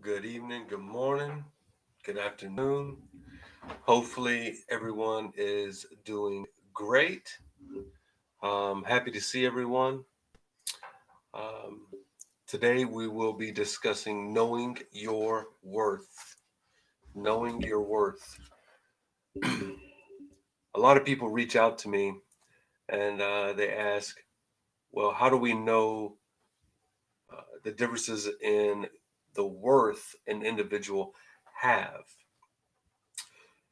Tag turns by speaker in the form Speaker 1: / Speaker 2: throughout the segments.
Speaker 1: Good evening, good morning, good afternoon. Hopefully, everyone is doing great. Happy to see everyone. Um, Today, we will be discussing knowing your worth. Knowing your worth. A lot of people reach out to me and they ask, well, how do we know the differences in the worth an individual have?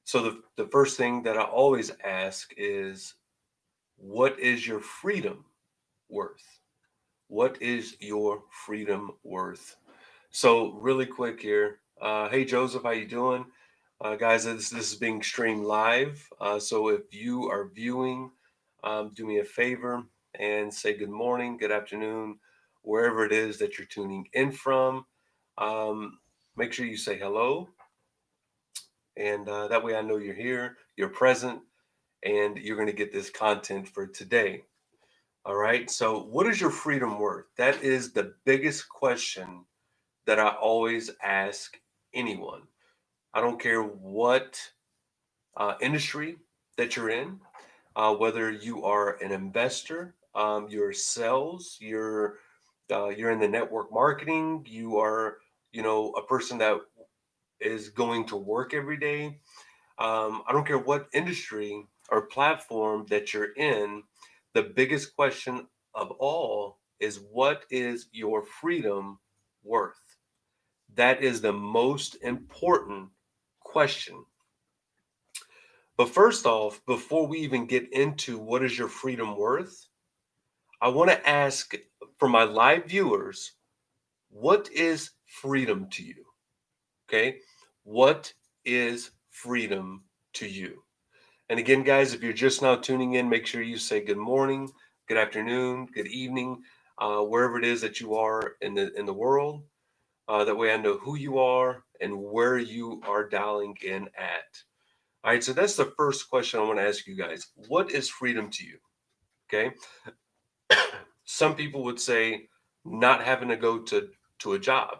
Speaker 1: So the first thing that I always ask is, what is your freedom worth? What is your freedom worth? So really quick here. Hey Joseph, how you doing? Guys, this is being streamed live. So if you are viewing, do me a favor and say good morning, good afternoon, wherever it is that you're tuning in from. Make sure you say hello, and that way I know you're here, you're present, and you're going to get this content for today. All right. So, what is your freedom worth? That is the biggest question that I always ask anyone. I don't care what industry that you're in, whether you are an investor, you're sales, you're in the network marketing, you are, a person that is going to work every day. I don't care what industry or platform that you're in, the biggest question of all is, what is your freedom worth? That is the most important question. But first off, before we even get into what is your freedom worth, I want to ask for my live viewers, what is freedom to you? Okay. What is freedom to you? And again, guys, if you're just now tuning in, make sure you say good morning, good afternoon, good evening, wherever it is that you are in the world. That way, I know who you are and where you are dialing in at. All right, so that's the first question I want to ask you guys. What is freedom to you? Okay, some people would say not having to go to a job.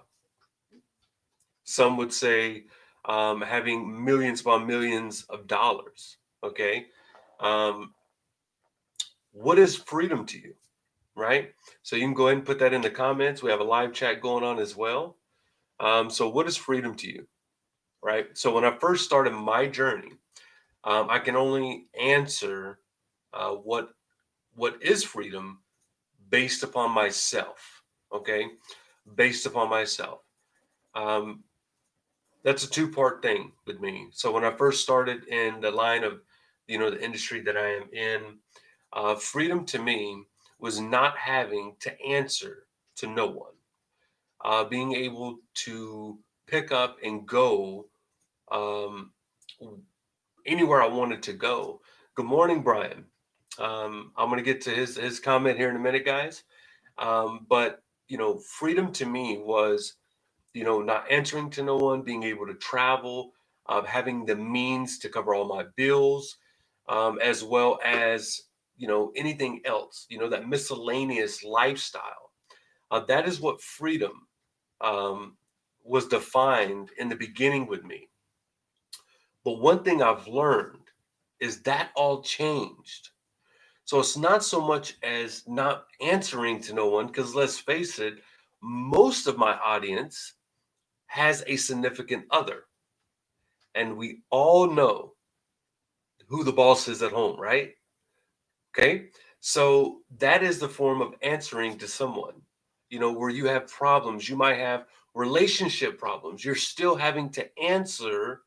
Speaker 1: Some would say having millions upon millions of dollars. Okay, um, what is freedom to you? Right? So you can go ahead and put that in the comments. We have a live chat going on as well. So what is freedom to you? Right? So when I first started my journey, I can only answer what is freedom based upon myself. Okay, based upon myself. Um, that's a two-part thing with me. So when I first started in the line of, the industry that I am in, freedom to me was not having to answer to no one, being able to pick up and go um, anywhere I wanted to go. Good morning, Brian. I'm going to get to his comment here in a minute, guys. But freedom to me was, not answering to no one, being able to travel, having the means to cover all my bills, as well as, anything else, that miscellaneous lifestyle. That is what freedom um, was defined in the beginning with me. But one thing I've learned is that all changed. So it's not so much as not answering to no one, because let's face it, most of my audience has a significant other. And we all know who the boss is at home, right? Okay. So that is the form of answering to someone, where you have problems. You might have relationship problems. You're still having to answer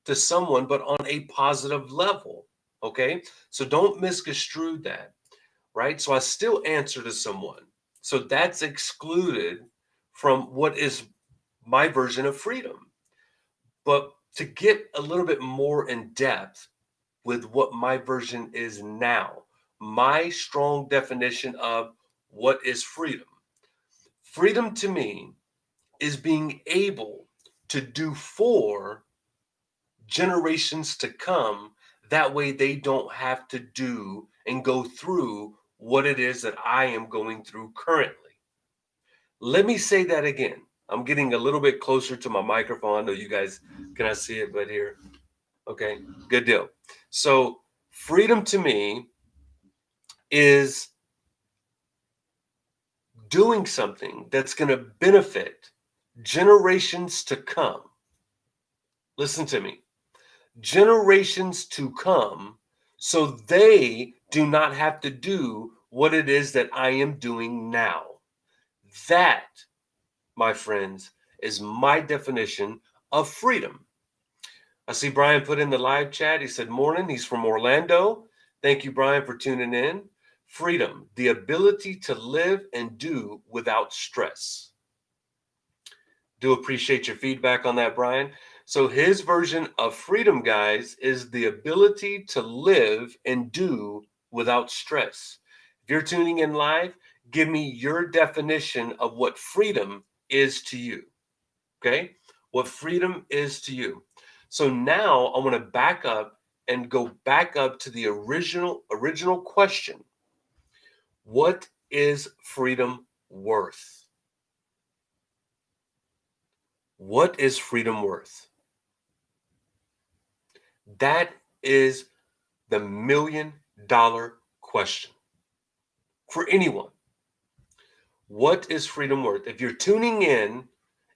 Speaker 1: to someone, but on a positive level. Okay. So don't misconstrue that, right? So I still answer to someone. So that's excluded from what is my version of freedom. But to get a little bit more in depth with what my version is now, my strong definition of what is freedom. Freedom to me is being able to do for generations to come. That way they don't have to do and go through what it is that I am going through currently. Let me say that again. I'm getting a little bit closer to my microphone. I know you guys cannot see it, but here. Okay, good deal. So, freedom to me is doing something that's going to benefit generations to come. Listen to me. Generations to come, so they do not have to do what it is that I am doing now. That, my friends, is my definition of freedom. I see Brian put in the live chat. He said, morning. He's from Orlando. Thank you, Brian, for tuning in. Freedom, the ability to live and do without stress. Do appreciate your feedback on that, Brian. So his version of freedom, guys, is the ability to live and do without stress. If you're tuning in live, give me your definition of what freedom is to you. Okay? What freedom is to you. So now I want to back up and go back up to the original question. What is freedom worth? What is freedom worth? That is the $1 million question for anyone. What is freedom worth? If you're tuning in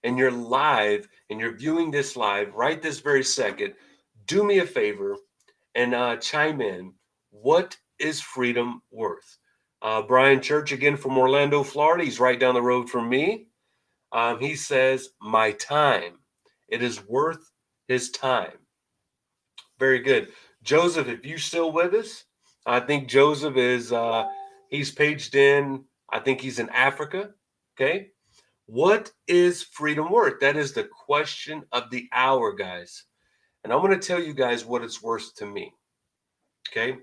Speaker 1: and you're live and you're viewing this live right this very second, do me a favor and chime in. What is freedom worth? Brian Church, again from Orlando, Florida. He's right down the road from me. He says, my time. It is worth his time. Very good. Joseph, if you're still with us, I think Joseph is, he's paged in. I think he's in Africa. Okay. What is freedom worth? That is the question of the hour, guys. And I'm going to tell you guys what it's worth to me. Okay.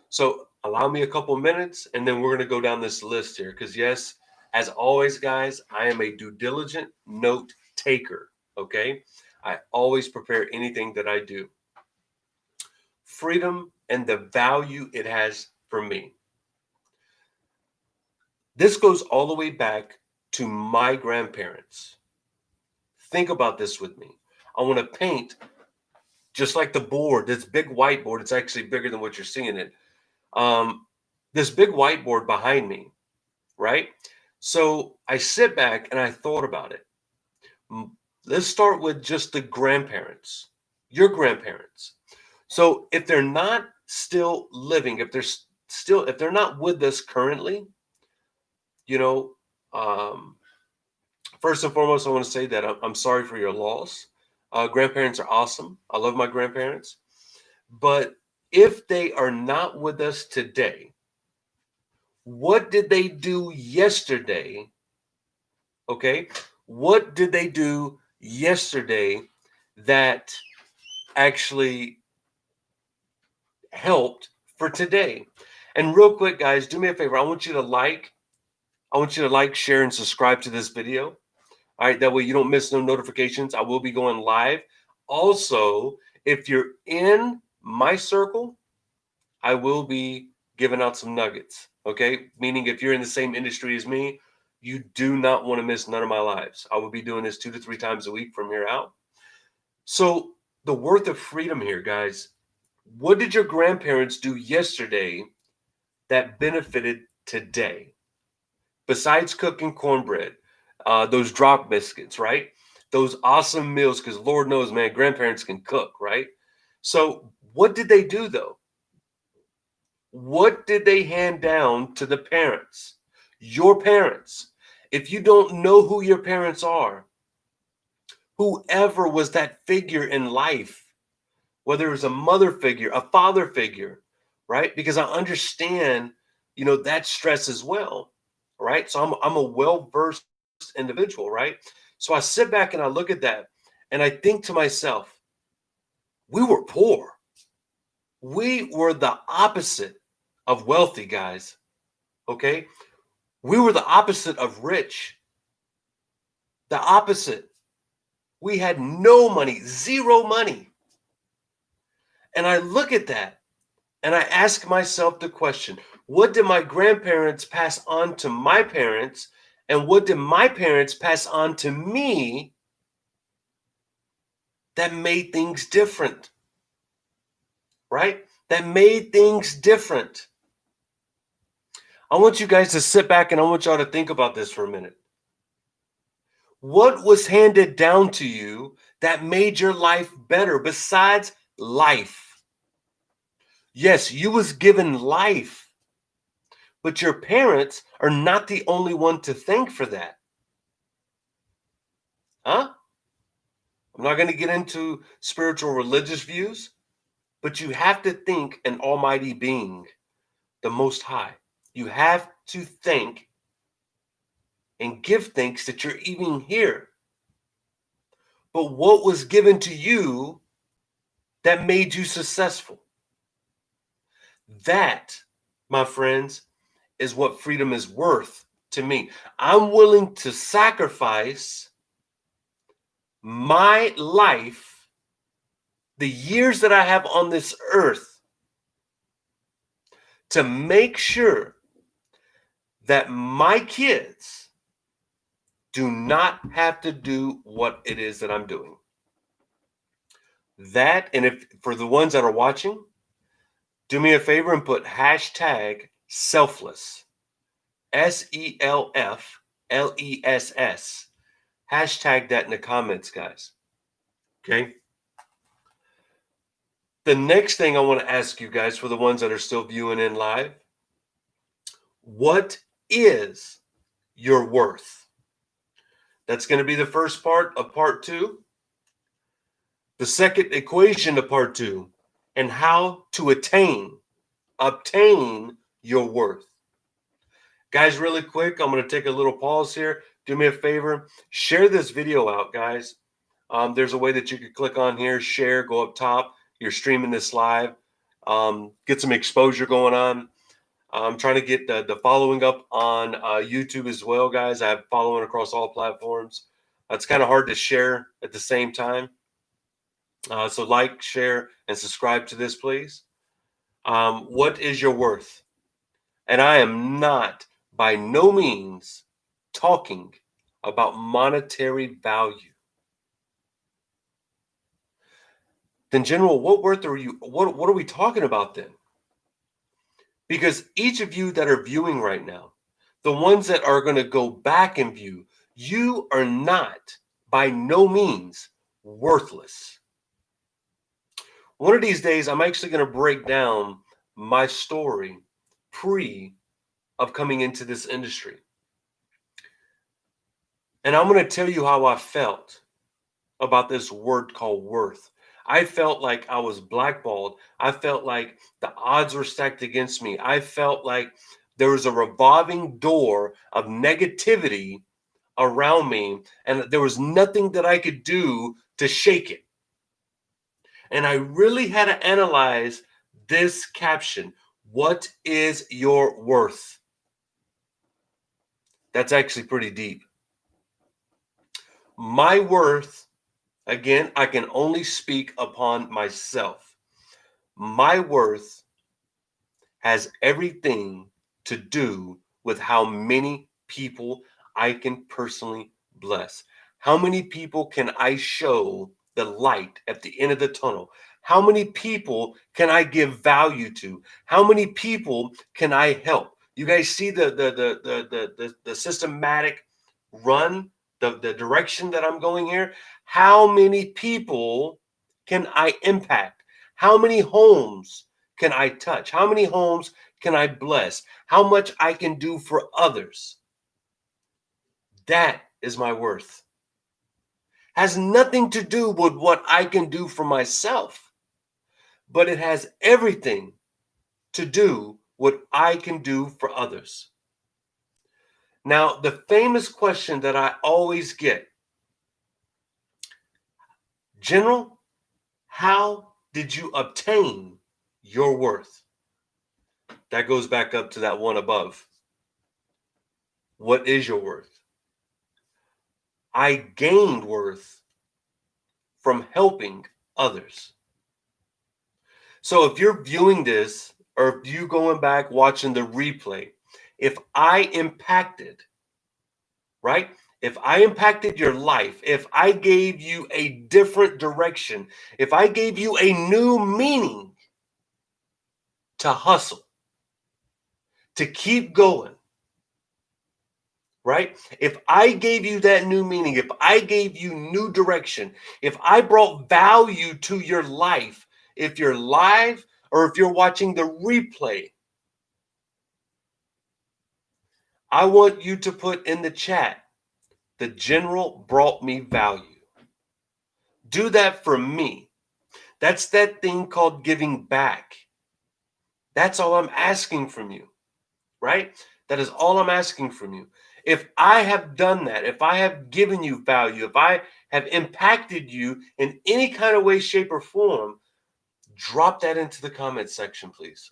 Speaker 1: So allow me a couple minutes and then we're going to go down this list here. Because, yes, as always, guys, I am a due diligent note taker. Okay. I always prepare anything that I do. Freedom and the value it has for me. This goes all the way back to my grandparents. Think about this with me. I want to paint just like the board, this big whiteboard. It's actually bigger than what you're seeing it. This big whiteboard behind me, right? So I sit back and I thought about it. Let's start with just the grandparents, your grandparents. So if they're not still living, if they're not with us currently, you know, first and foremost, I want to say that I'm sorry for your loss. Grandparents are awesome. I love my grandparents. But if they are not with us today, what did they do yesterday? Okay. What did they do yesterday that actually helped for today? And real quick, guys, do me a favor. I want you to like, share, and subscribe to this video. All right. That way you don't miss no notifications. I will be going live. Also, if you're in my circle, I will be giving out some nuggets. Okay. Meaning if you're in the same industry as me, you do not want to miss none of my lives. I will be doing this 2 to 3 times a week from here out. So the worth of freedom here, guys. What did your grandparents do yesterday that benefited today? Besides cooking cornbread, those drop biscuits, right? Those awesome meals, because Lord knows, man, grandparents can cook, right? So what did they do, though? What did they hand down to the parents? Your parents. If you don't know who your parents are, whoever was that figure in life, whether it was a mother figure, a father figure, right? Because I understand, that stress as well, right? So I'm a well-versed individual, right? So I sit back and I look at that and I think to myself, we were poor. We were the opposite of wealthy, guys. Okay. We were the opposite of rich. The opposite. We had no money, zero money. And I look at that and I ask myself the question, what did my grandparents pass on to my parents? And what did my parents pass on to me that made things different, right? That made things different. I want you guys to sit back and I want y'all to think about this for a minute. What was handed down to you that made your life better besides life? Yes, you was given life, but your parents are not the only one to thank for that. Huh? I'm not going to get into spiritual religious views, but you have to think an almighty being, the Most High. You have to thank and give thanks that you're even here. But what was given to you that made you successful? That, my friends, is what freedom is worth to me. I'm willing to sacrifice my life, the years that I have on this earth, to make sure that my kids do not have to do what it is that I'm doing. That, and if for the ones that are watching, do me a favor and put hashtag selfless, SELFLESS. Hashtag that in the comments, guys. Okay. The next thing I want to ask you guys, for the ones that are still viewing in live, what is your worth? That's going to be the first part of part 2. The second equation to part 2, and how to obtain your worth. Guys, really quick, I'm going to take a little pause here. Do me a favor, share this video out, guys. There's a way that you could click on here, share, go up top. You're streaming this live. Get some exposure going on. I'm trying to get the following up on YouTube as well, guys. I have following across all platforms. It's kind of hard to share at the same time. So like, share, and subscribe to this, please. What is your worth? And I am not by no means talking about monetary value. Then, General, what worth are you? What are we talking about then? Because each of you that are viewing right now, the ones that are going to go back and view, you are not by no means worthless. One of these days, I'm actually going to break down my story of coming into this industry. And I'm going to tell you how I felt about this word called worth. I felt like I was blackballed. I felt like the odds were stacked against me. I felt like there was a revolving door of negativity around me, and there was nothing that I could do to shake it. And I really had to analyze this caption. What is your worth? That's actually pretty deep. My worth, again, I can only speak upon myself. My worth has everything to do with how many people I can personally bless. How many people can I show the light at the end of the tunnel? How many people can I give value to? How many people can I help? You guys see the systematic run, the direction that I'm going here? How many people can I impact? How many homes can I touch? How many homes can I bless? How much I can do for others? That is my worth. Has nothing to do with what I can do for myself, but it has everything to do what I can do for others. Now, the famous question that I always get, General, how did you obtain your worth? That goes back up to that one above. What is your worth? I gained worth from helping others. So if you're viewing this, or if you going back watching the replay, if I impacted right? If I impacted your life, if I gave you a different direction, if I gave you a new meaning to hustle, to keep going, right? If I gave you that new meaning, if I gave you new direction, if I brought value to your life, if you're live or if you're watching the replay, I want you to put in the chat, the general brought me value. Do that for me. That's that thing called giving back. That's all I'm asking from you, right? That is all I'm asking from you. If I have done that, if I have given you value, if I have impacted you in any kind of way, shape, or form, drop that into the comment section, please.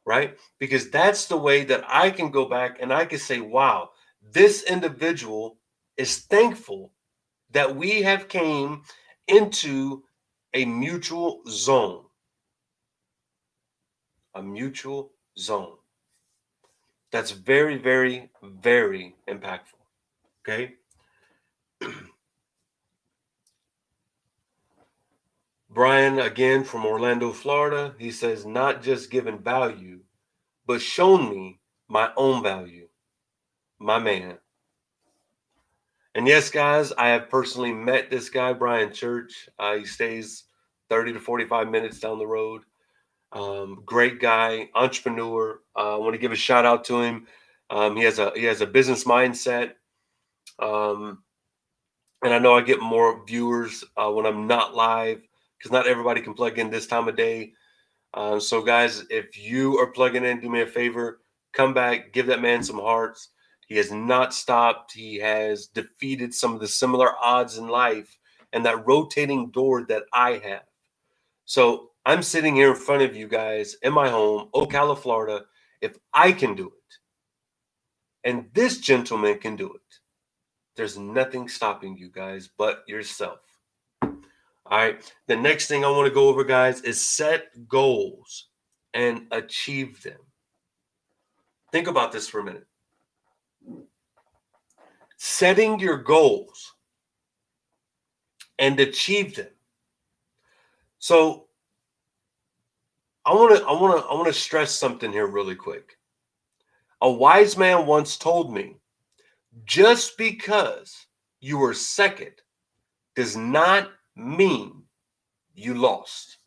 Speaker 1: Right? Because that's the way that I can go back and I can say, wow, this individual is thankful that we have came into a mutual zone. A mutual zone. That's very, very, very impactful. Okay. Brian, again from Orlando, Florida, he says, not just given value, but shown me my own value. My man. And yes, guys, I have personally met this guy, Brian Church. He stays 30 to 45 minutes down the road. Great guy, entrepreneur. I want to give a shout out to him. He has a business mindset. And I know I get more viewers when I'm not live because not everybody can plug in this time of day. So, guys, if you are plugging in, do me a favor, come back, give that man some hearts. He has not stopped. He has defeated some of the similar odds in life and that rotating door that I have. So I'm sitting here in front of you guys in my home, Ocala, Florida. If I can do it, and this gentleman can do it, there's nothing stopping you guys but yourself. All right. The next thing I want to go over, guys, is set goals and achieve them. Think about this for a minute. Setting your goals and achieve them. So I want to stress something here really quick. A wise man once told me, just because you were second does not mean you lost.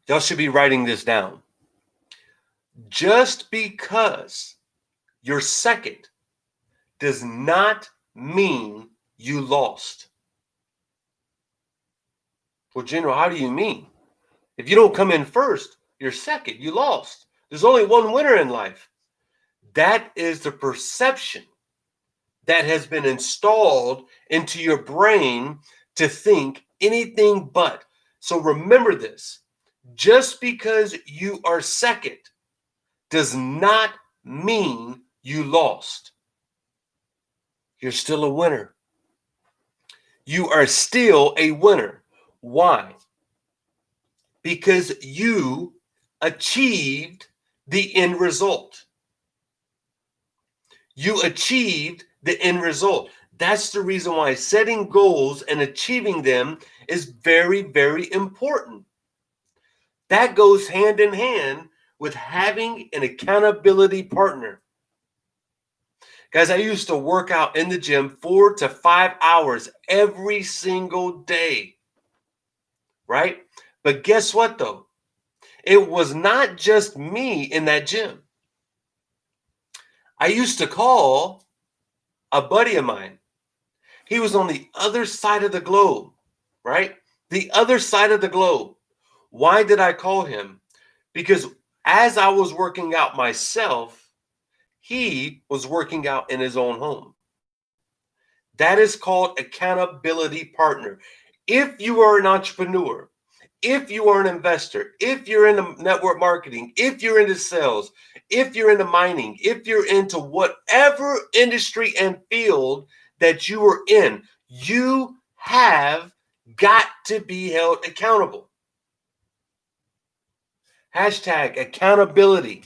Speaker 1: Y'all should be writing this down. Just because you're second does not mean you lost. Well, General, how do you mean? If you don't come in first, you're second. You lost. There's only one winner in life. That is the perception that has been installed into your brain to think anything but. So remember this. Just because you are second does not mean you lost. You're still a winner. You are still a winner. Why? Because you achieved the end result. You achieved the end result. That's the reason why setting goals and achieving them is very, very important. That goes hand in hand with having an accountability partner. Guys, I used to work out in the gym 4 to 5 hours every single day, right? But guess what, though? It was not just me in that gym. I used to call a buddy of mine. He was on the other side of the globe, right? The other side of the globe. Why did I call him? Because as I was working out myself, he was working out in his own home. That is called accountability partner. If you are an entrepreneur, if you are an investor, if you're into network marketing, if you're into sales, if you're into mining, if you're into whatever industry and field that you are in, you have got to be held accountable. Hashtag accountability.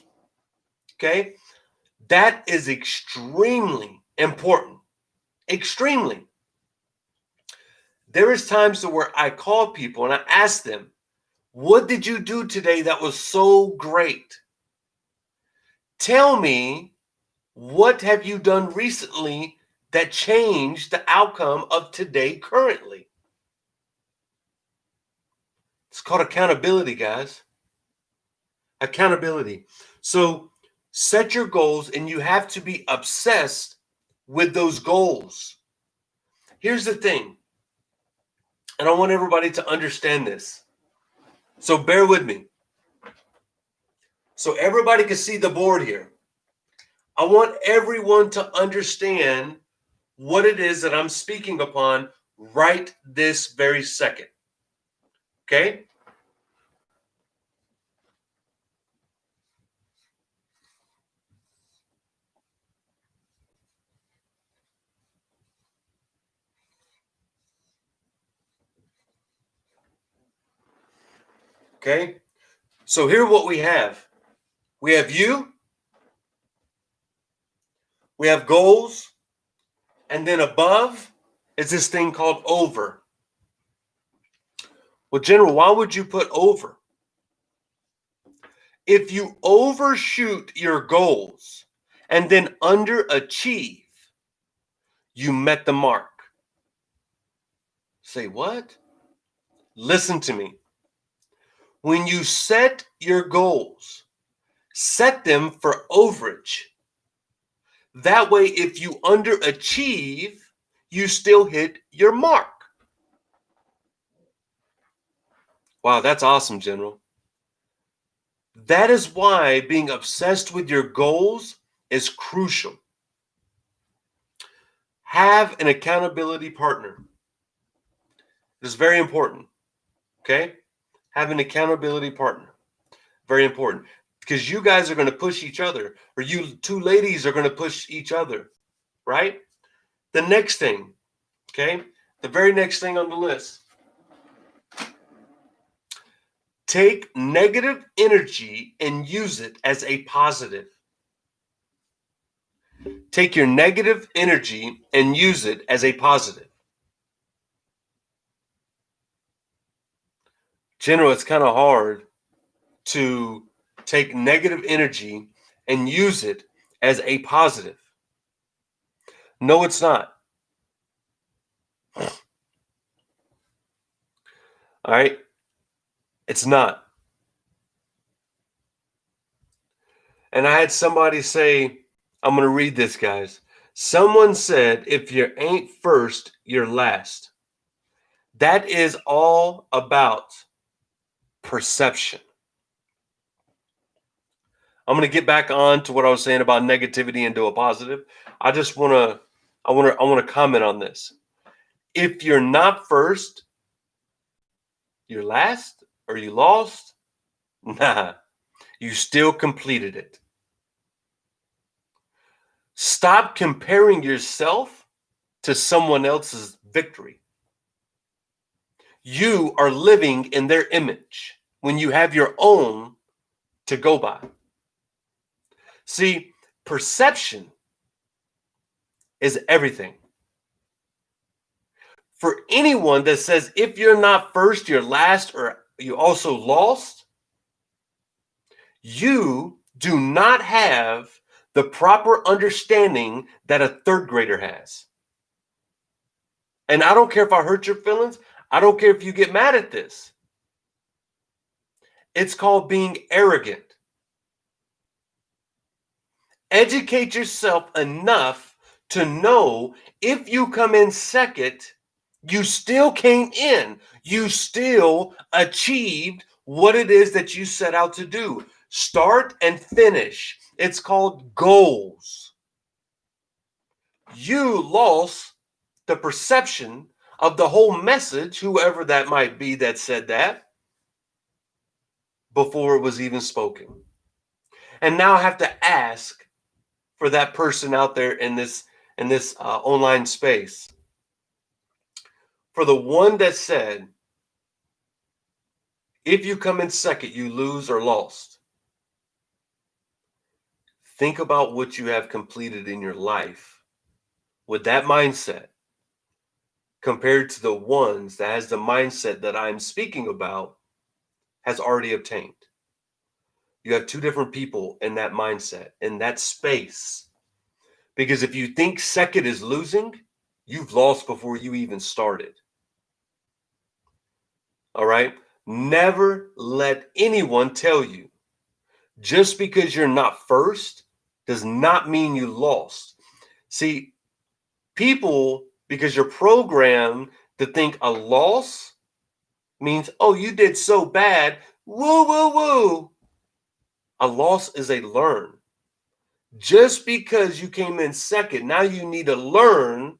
Speaker 1: Okay. That is extremely important. Extremely. There is times where I call people and I ask them, what did you do today that was so great? Tell me, what have you done recently that changed the outcome of today currently? It's called accountability, guys. Accountability. So set your goals, and you have to be obsessed with those goals. Here's the thing, and I want everybody to understand this. So bear with me. So everybody can see the board here. I want everyone to understand what it is that I'm speaking upon right this very second. Okay? Okay? So here what we have. We have you, we have goals, and then above is this thing called over. Well, General, why would you put over? If you overshoot your goals and then underachieve, you met the mark. Say what? Listen to me. When you set your goals, set them for overage. That way, if you underachieve, you still hit your mark. Wow, that's awesome, General. That is why being obsessed with your goals is crucial. Have an accountability partner. It is very important. Okay? Have an accountability partner. Very important. Because you guys are going to push each other, or you two ladies are going to push each other, right? The next thing, okay? The very next thing on the list. Take negative energy and use it as a positive. Take your negative energy and use it as a positive. General, it's kind of hard to take negative energy and use it as a positive. No, it's not. All right? It's not. And I had somebody say, I'm going to read this, guys. Someone said, if you ain't first, you're last. That is all about perception. I'm going to get back on to what I was saying about negativity and do a positive. I want to comment on this. If you're not first, you're last, or you lost. Nah, you still completed it. Stop comparing yourself to someone else's victory. You are living in their image when you have your own to go by. See, perception is everything. For anyone that says if you're not first, you're last, or you also lost, you do not have the proper understanding that a third grader has. And I don't care if I hurt your feelings. I don't care if you get mad at this. It's called being arrogant. Educate yourself enough to know if you come in second, you still came in. You still achieved what it is that you set out to do. Start and finish. It's called goals. You lost the perception of the whole message, whoever that might be that said that, before it was even spoken. And now I have to ask for that person out there in this online space. For the one that said, if you come in second, you lose or lost. Think about what you have completed in your life with that mindset compared to the ones that has the mindset that I'm speaking about has already obtained. You have two different people in that mindset, in that space. Because if you think second is losing, you've lost before you even started. All right? Never let anyone tell you just because you're not first does not mean you lost. See, people, because you're programmed to think a loss means, oh, you did so bad. Woo, woo, woo. A loss is a learn. Just because you came in second, now you need to learn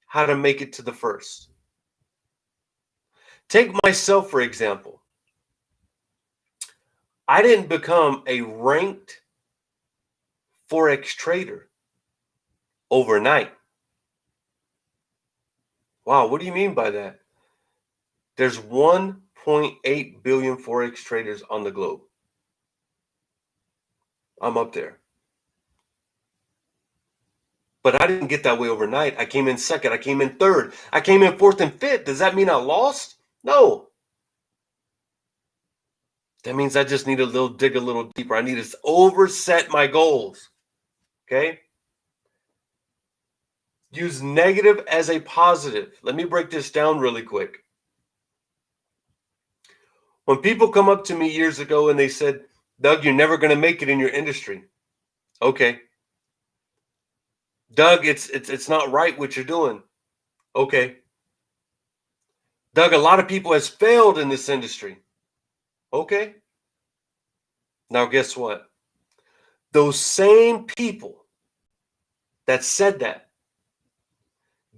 Speaker 1: how to make it to the first. Take myself, for example. I didn't become a ranked Forex trader overnight. Wow, what do you mean by that? There's 1.8 billion Forex traders on the globe. I'm up there. But I didn't get that way overnight. I came in second. I came in third. I came in fourth and fifth. Does that mean I lost? No. That means I just need to dig a little deeper. I need to overset my goals. Okay? Use negative as a positive. Let me break this down really quick. When people come up to me years ago and they said, Doug, you're never going to make it in your industry. Okay. Doug, it's not right what you're doing. Okay. Doug, a lot of people has failed in this industry. Okay. Now guess what? Those same people that said that,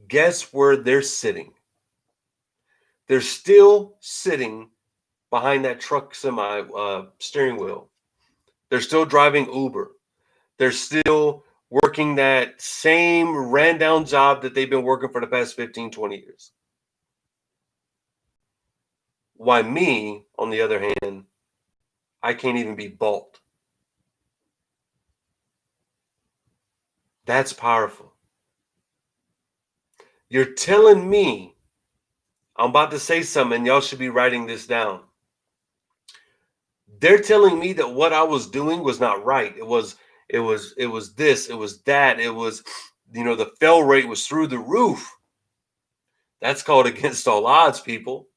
Speaker 1: guess where they're sitting? They're still sitting behind that truck semi steering wheel. They're still driving Uber. They're still working that same ran down job that they've been working for the past 15, 20 years. Why me, on the other hand, I can't even be bought. That's powerful. You're telling me, I'm about to say something, and y'all should be writing this down. They're telling me that what I was doing was not right. It was this, it was that, it was, the fail rate was through the roof. That's called against all odds, people.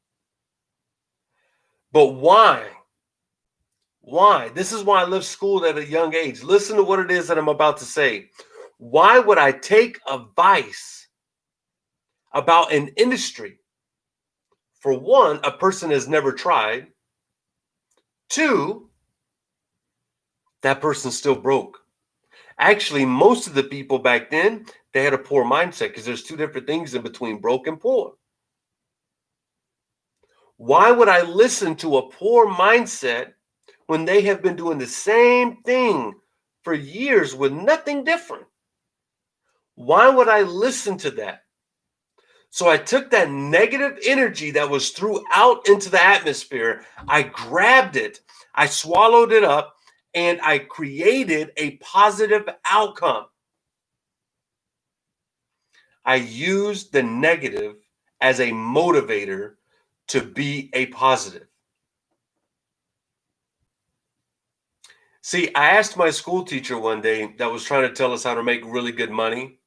Speaker 1: But why? Why? This is why I left school at a young age. Listen to what it is that I'm about to say. Why would I take advice about an industry? For one, a person has never tried. Two, that person's still broke. Actually, most of the people back then, they had a poor mindset because there's two different things in between broke and poor. Why would I listen to a poor mindset when they have been doing the same thing for years with nothing different? Why would I listen to that? So I took that negative energy that was throughout into the atmosphere. I grabbed it, I swallowed it up, and I created a positive outcome. I used the negative as a motivator to be a positive. See, I asked my school teacher one day that was trying to tell us how to make really good money.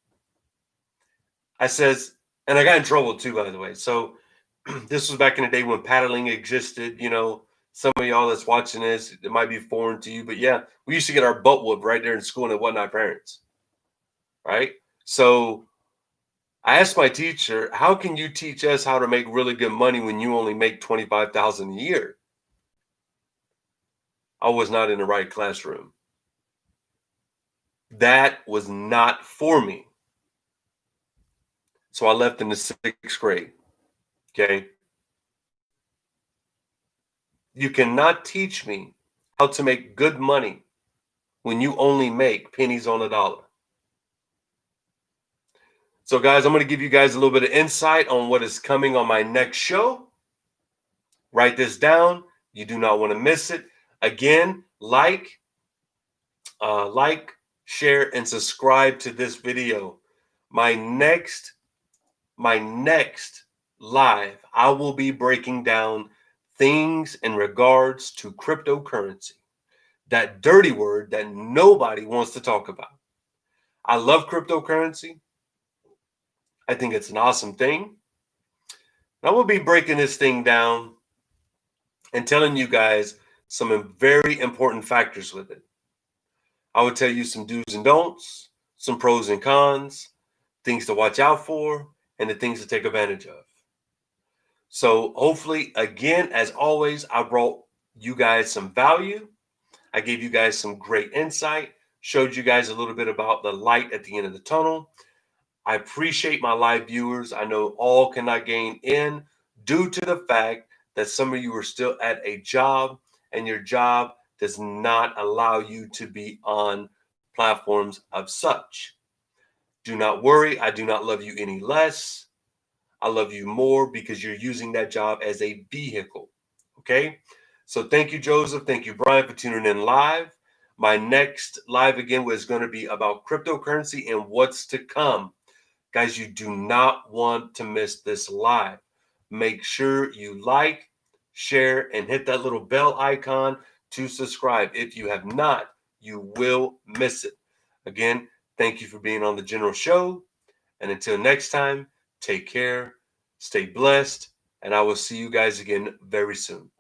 Speaker 1: I says, and I got in trouble too, by the way. So this was back in the day when paddling existed. Some of y'all that's watching this, it might be foreign to you, but yeah, we used to get our butt whooped right there in school, and it wasn't our parents, right? So I asked my teacher, how can you teach us how to make really good money when you only make $25,000 a year? I was not in the right classroom. That was not for me. So I left in the 6th grade. Okay. You cannot teach me how to make good money when you only make pennies on a dollar. So, guys, I'm going to give you guys a little bit of insight on what is coming on my next show. Write this down. You do not want to miss it. Again, like, like, share, and subscribe to this video. My next live, I will be breaking down things in regards to cryptocurrency, that dirty word that nobody wants to talk about. I love cryptocurrency. I think it's an awesome thing. I will be breaking this thing down and telling you guys some very important factors with it. I will tell you some do's and don'ts, some pros and cons, things to watch out for, and the things to take advantage of. So hopefully, again, as always, I brought you guys some value. I gave you guys some great insight, showed you guys a little bit about the light at the end of the tunnel. I appreciate my live viewers. I know all cannot gain in due to the fact that some of you are still at a job and your job does not allow you to be on platforms of such. Do not worry. I do not love you any less. I love you more because you're using that job as a vehicle. Okay. So thank you, Joseph. Thank you, Brian, for tuning in live. My next live again was going to be about cryptocurrency and what's to come. Guys, you do not want to miss this live. Make sure you like, share, and hit that little bell icon to subscribe. If you have not, you will miss it. Again, thank you for being on the General Show. And until next time, take care, stay blessed, and I will see you guys again very soon.